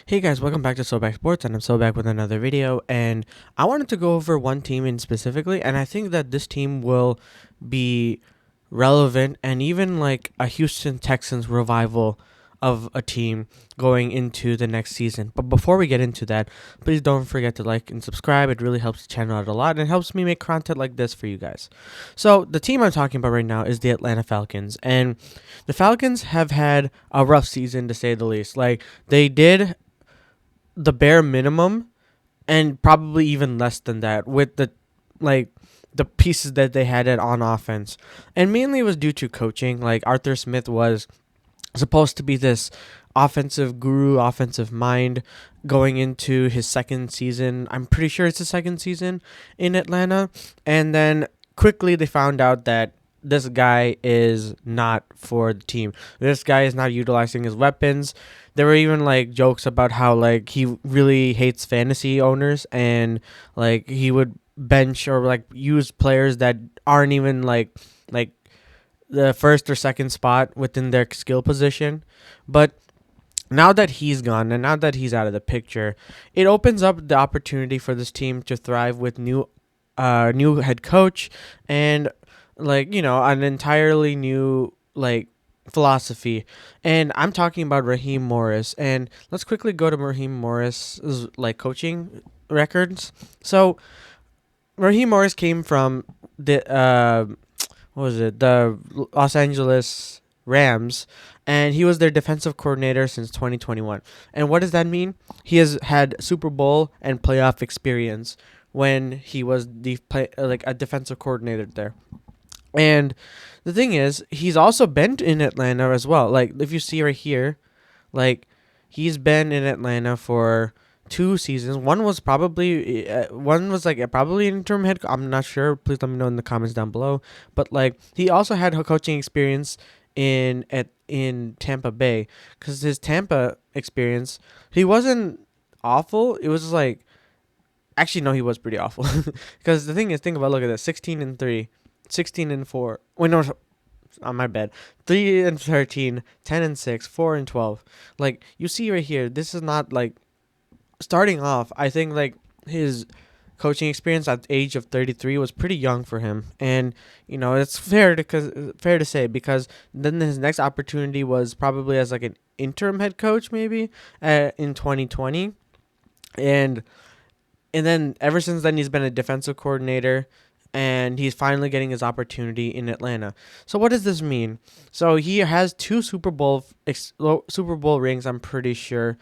Hey guys, welcome back to Back Sports, and I'm back with another video. And I wanted to go over one team in specifically, and I think that this team will be relevant and even like a Houston Texans revival of a team going into the next season. But before we get into that, please don't forget to like and subscribe. It really helps the channel out a lot and it helps me make content like this for you guys. So the team I'm talking about right now is the Atlanta Falcons, and the Falcons have had a rough season to say the least. Like they did the bare minimum and probably even less than that with like the pieces that they had on offense. And mainly it was due to coaching. Like Arthur Smith was supposed to be this offensive guru, offensive mind going into his second season. I'm pretty sure it's his second season in Atlanta. And then quickly they found out that this guy is not for the team. This guy is not utilizing his weapons. There were even like jokes about how like he really hates fantasy owners and like he would bench or like use players that aren't even like the first or second spot within their skill position. But now that he's gone and now that he's out of the picture, it opens up the opportunity for this team to thrive with new head coach and like an entirely new like philosophy. And I'm talking about Raheem Morris. And let's quickly go to Raheem Morris's like coaching records. So Raheem Morris came from the what was it? The Los Angeles Rams, and he was their defensive coordinator since 2021. And what does that mean? He has had Super Bowl and playoff experience when he was like a defensive coordinator there. And the thing is, he's also been in Atlanta as well. Like if you see right here, like he's been in Atlanta for 2 seasons. One was like probably an interim head. I'm not sure. Please let me know in the comments down below. But like he also had coaching experience in Tampa Bay, because his Tampa experience, he wasn't awful. It was like actually no, he was pretty awful. Because the thing is, look at this: 16-3, 16-4. Wait, no, on my bad. 3-13, 10-6, 4-12. Like you see right here, this is not like starting off. I think like his coaching experience at the age of 33 was pretty young for him, and it's fair to say, because then his next opportunity was probably as like an interim head coach maybe in 2020, and then ever since then he's been a defensive coordinator, and he's finally getting his opportunity in Atlanta. So what does this mean? So he has two Super Bowl rings, I'm pretty sure.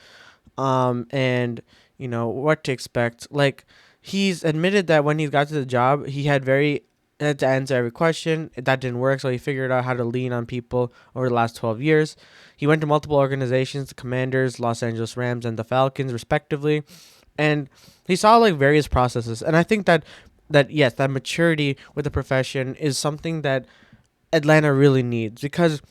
And what to expect. Like he's admitted that when he got to the job, he had to answer every question. That didn't work, so he figured out how to lean on people over the last 12 years. He went to multiple organizations: the Commanders, Los Angeles Rams, and the Falcons, respectively. And he saw like various processes, and I think that yes, that maturity with the profession is something that Atlanta really needs, because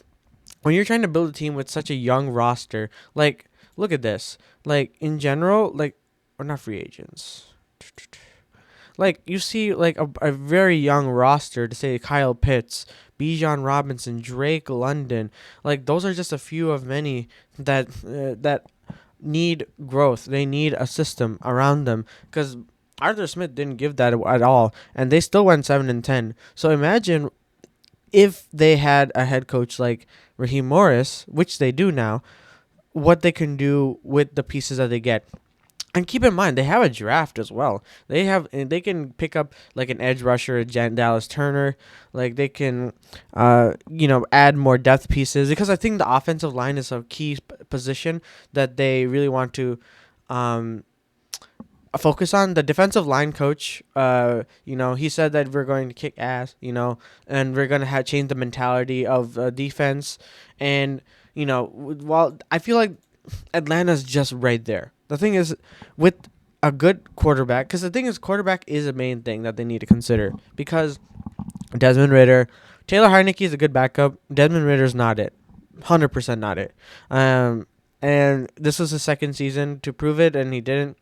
when you're trying to build a team with such a young roster, like look at this, like in general, like or not free agents, like you see like a very young roster to say Kyle Pitts, Bijan Robinson, Drake London, like those are just a few of many that need growth. They need a system around them, because Arthur Smith didn't give that at all, and they still went 7-10. So imagine if they had a head coach like Raheem Morris, which they do now, what they can do with the pieces that they get. And keep in mind, they have a draft as well. They can pick up like an edge rusher, Dallas Turner. Like they can, add more depth pieces, because I think the offensive line is a key position that they really want to, focus on. The defensive line coach, he said that we're going to kick ass, and we're going to change the mentality of defense. And, while I feel like Atlanta's just right there. The thing is, with a good quarterback, because the thing is, quarterback is a main thing that they need to consider, because Desmond Ritter, Taylor Heineke is a good backup. Desmond Ritter's not it. 100% not it. And this was his second season to prove it, and he didn't.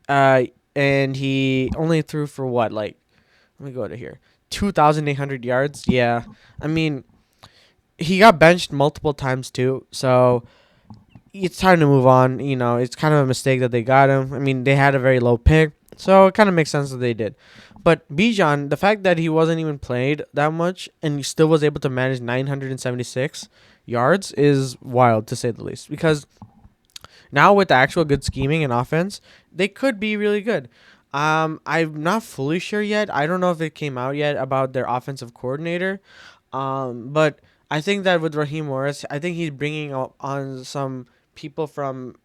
And he only threw for what? Like, let me go to here. 2,800 yards. Yeah. I mean, he got benched multiple times too. So it's time to move on. It's kind of a mistake that they got him. I mean, they had a very low pick, so it kind of makes sense that they did. But Bijan, the fact that he wasn't even played that much and he still was able to manage 976 yards is wild to say the least. Because now with the actual good scheming and offense, they could be really good. I'm not fully sure yet. I don't know if it came out yet about their offensive coordinator. But I think that with Raheem Morris, I think he's bringing on some people from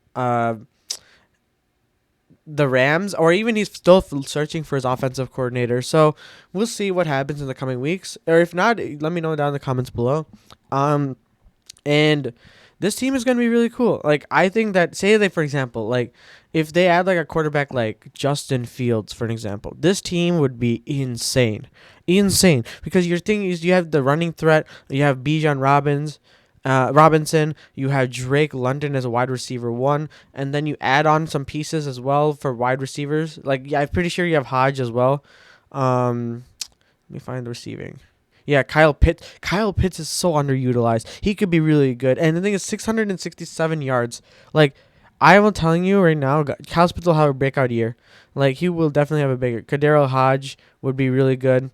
the Rams, or even he's still searching for his offensive coordinator. So we'll see what happens in the coming weeks. Or if not, let me know down in the comments below. And this team is going to be really cool. Like, I think that, say they, for example, like, if they add like a quarterback like Justin Fields, for an example, this team would be insane. Insane. Because your thing is you have the running threat, you have Bijan Robinson, you have Drake London as a wide receiver one, and then you add on some pieces as well for wide receivers. Like, yeah, I'm pretty sure you have Hodge as well. Let me find the receiving. Yeah, Kyle Pitts. Kyle Pitts is so underutilized. He could be really good. And the thing is, 667 yards. Like, I'm telling you right now, Kyle Pitts will have a breakout year. Like, he will definitely have a bigger. Kadero Hodge would be really good.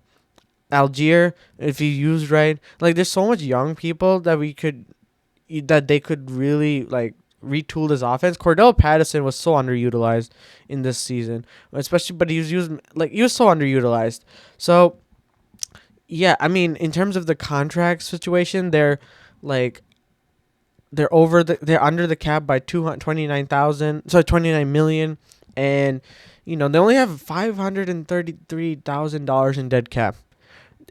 Algier, if he used right. Like, there's so much young people that they could really, like, retool his offense. Cordell Patterson was so underutilized in this season, especially, but he was so underutilized. So, yeah, I mean, in terms of the contract situation, like they're under the cap by 29 million, and they only have $533,000 in dead cap.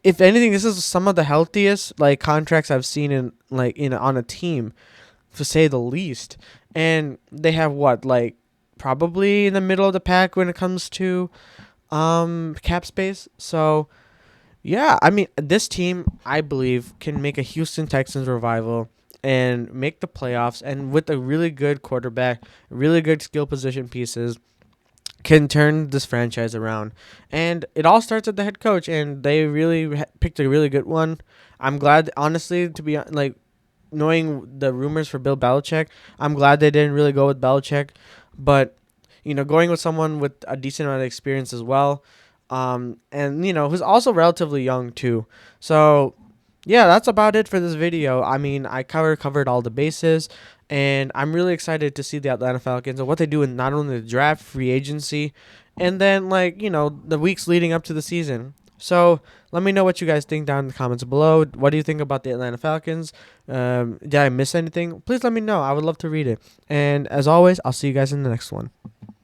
If anything, this is some of the healthiest like contracts I've seen on a team, to say the least. And they have what, like, probably in the middle of the pack when it comes to cap space. So yeah, I mean, this team, I believe, can make a Houston Texans revival and make the playoffs, and with a really good quarterback, really good skill position pieces, can turn this franchise around. And it all starts at the head coach, and they really picked a really good one. I'm glad, honestly, to be like, knowing the rumors for Bill Belichick, I'm glad they didn't really go with Belichick, but going with someone with a decent amount of experience as well, and who's also relatively young too. So yeah, that's about it for this video. I mean, I covered all the bases, and I'm really excited to see the Atlanta Falcons and what they do in not only the draft, free agency, and then, like, the weeks leading up to the season. So let me know what you guys think down in the comments below. What do you think about the Atlanta Falcons? Did I miss anything? Please let me know. I would love to read it. And as always, I'll see you guys in the next one.